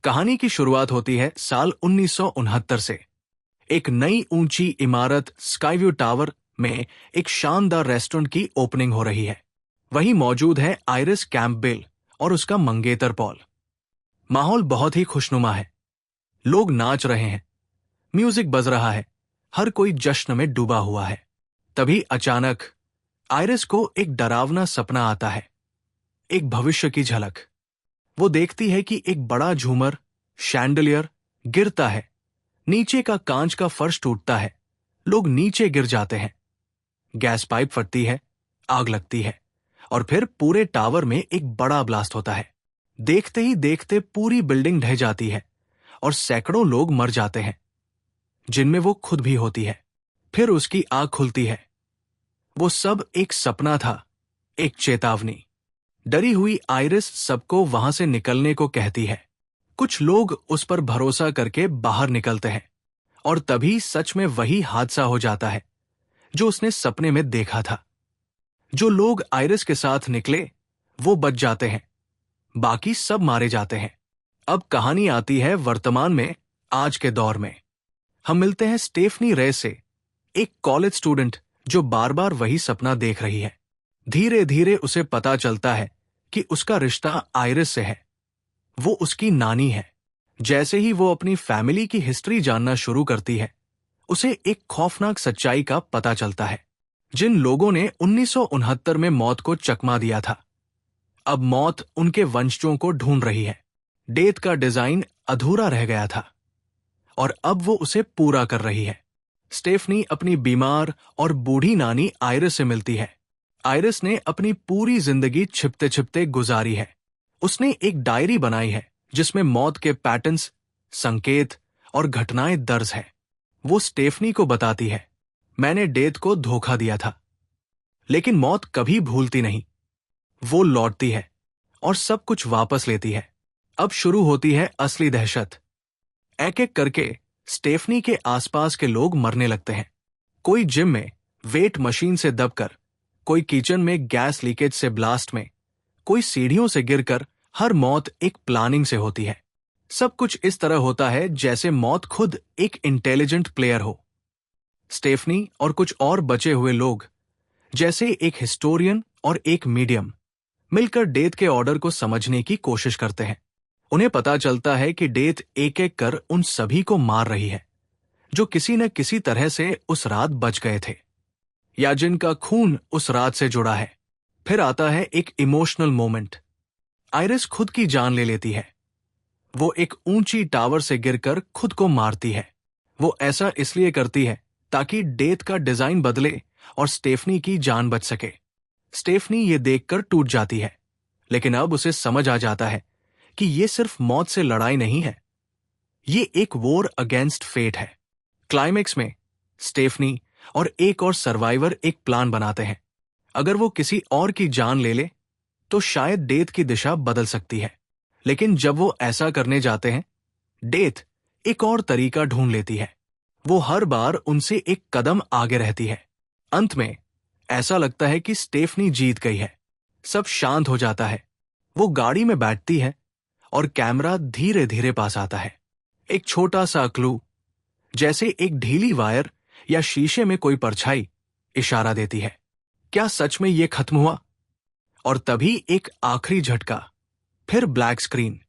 कहानी की शुरुआत होती है साल 1969 से। एक नई ऊंची इमारत स्काईव्यू टावर में एक शानदार रेस्टोरेंट की ओपनिंग हो रही है। वहीं मौजूद है आइरिस कैंपबेल और उसका मंगेतर पॉल। माहौल बहुत ही खुशनुमा है। लोग नाच रहे हैं, म्यूजिक बज रहा है, हर कोई जश्न में डूबा हुआ है। तभी अचानक आइरिस को एक डरावना सपना आता है, एक भविष्य की झलक। वो देखती है कि एक बड़ा झूमर शैंडलियर गिरता है, नीचे का कांच का फर्श टूटता है, लोग नीचे गिर जाते हैं, गैस पाइप फटती है, आग लगती है और फिर पूरे टावर में एक बड़ा ब्लास्ट होता है। देखते ही देखते पूरी बिल्डिंग ढह जाती है और सैकड़ों लोग मर जाते हैं, जिनमें वो खुद भी होती है। फिर उसकी आंख खुलती है। वो सब एक सपना था, एक चेतावनी। डरी हुई आइरिस सबको वहां से निकलने को कहती है। कुछ लोग उस पर भरोसा करके बाहर निकलते हैं और तभी सच में वही हादसा हो जाता है जो उसने सपने में देखा था। जो लोग आइरिस के साथ निकले वो बच जाते हैं, बाकी सब मारे जाते हैं। अब कहानी आती है वर्तमान में, आज के दौर में। हम मिलते हैं स्टेफनी रे से, एक कॉलेज स्टूडेंट जो बार बार वही सपना देख रही है। धीरे धीरे उसे पता चलता है कि उसका रिश्ता आइरिस से है। वो उसकी नानी है। जैसे ही वो अपनी फैमिली की हिस्ट्री जानना शुरू करती है, उसे एक खौफनाक सच्चाई का पता चलता है। जिन लोगों ने 1969 में मौत को चकमा दिया था, अब मौत उनके वंशजों को ढूंढ रही है। डेथ का डिजाइन अधूरा रह गया था और अब वो उसे पूरा कर रही है। स्टेफनी अपनी बीमार और बूढ़ी नानी आइरिस से मिलती है। आइरिस ने अपनी पूरी जिंदगी छिपते छिपते गुजारी है। उसने एक डायरी बनाई है जिसमें मौत के पैटर्न्स, संकेत और घटनाएं दर्ज हैं। वो स्टेफनी को बताती है, मैंने डेथ को धोखा दिया था, लेकिन मौत कभी भूलती नहीं। वो लौटती है और सब कुछ वापस लेती है। अब शुरू होती है असली दहशत। एक एक करके स्टेफनी के आसपास के लोग मरने लगते हैं। कोई जिम में वेट मशीन से दबकर, कोई किचन में गैस लीकेज से ब्लास्ट में, कोई सीढ़ियों से गिरकर। हर मौत एक प्लानिंग से होती है। सब कुछ इस तरह होता है जैसे मौत खुद एक इंटेलिजेंट प्लेयर हो। स्टेफनी और कुछ और बचे हुए लोग, जैसे एक हिस्टोरियन और एक मीडियम, मिलकर डेथ के ऑर्डर को समझने की कोशिश करते हैं। उन्हें पता चलता है कि डेथ एक एक कर उन सभी को मार रही है जो किसी न किसी तरह से उस रात बच गए थे या जिनका खून उस रात से जुड़ा है। फिर आता है एक इमोशनल मोमेंट। आइरिस खुद की जान ले लेती है। वो एक ऊंची टावर से गिरकर खुद को मारती है। वो ऐसा इसलिए करती है ताकि डेथ का डिजाइन बदले और स्टेफनी की जान बच सके। स्टेफनी ये देखकर टूट जाती है, लेकिन अब उसे समझ आ जाता है कि ये सिर्फ मौत से लड़ाई नहीं है, ये एक वॉर अगेंस्ट फेट है। क्लाइमेक्स में स्टेफनी और एक और सर्वाइवर एक प्लान बनाते हैं। अगर वो किसी और की जान ले ले तो शायद डेथ की दिशा बदल सकती है। लेकिन जब वो ऐसा करने जाते हैं, डेथ एक और तरीका ढूंढ लेती है। वो हर बार उनसे एक कदम आगे रहती है। अंत में ऐसा लगता है कि स्टेफनी जीत गई है। सब शांत हो जाता है। वो गाड़ी में बैठती है और कैमरा धीरे धीरे पास आता है। एक छोटा सा क्लू, जैसे एक ढीली वायर या शीशे में कोई परछाई, इशारा देती है। क्या सच में ये खत्म हुआ? और तभी एक आखिरी झटका, फिर ब्लैक स्क्रीन।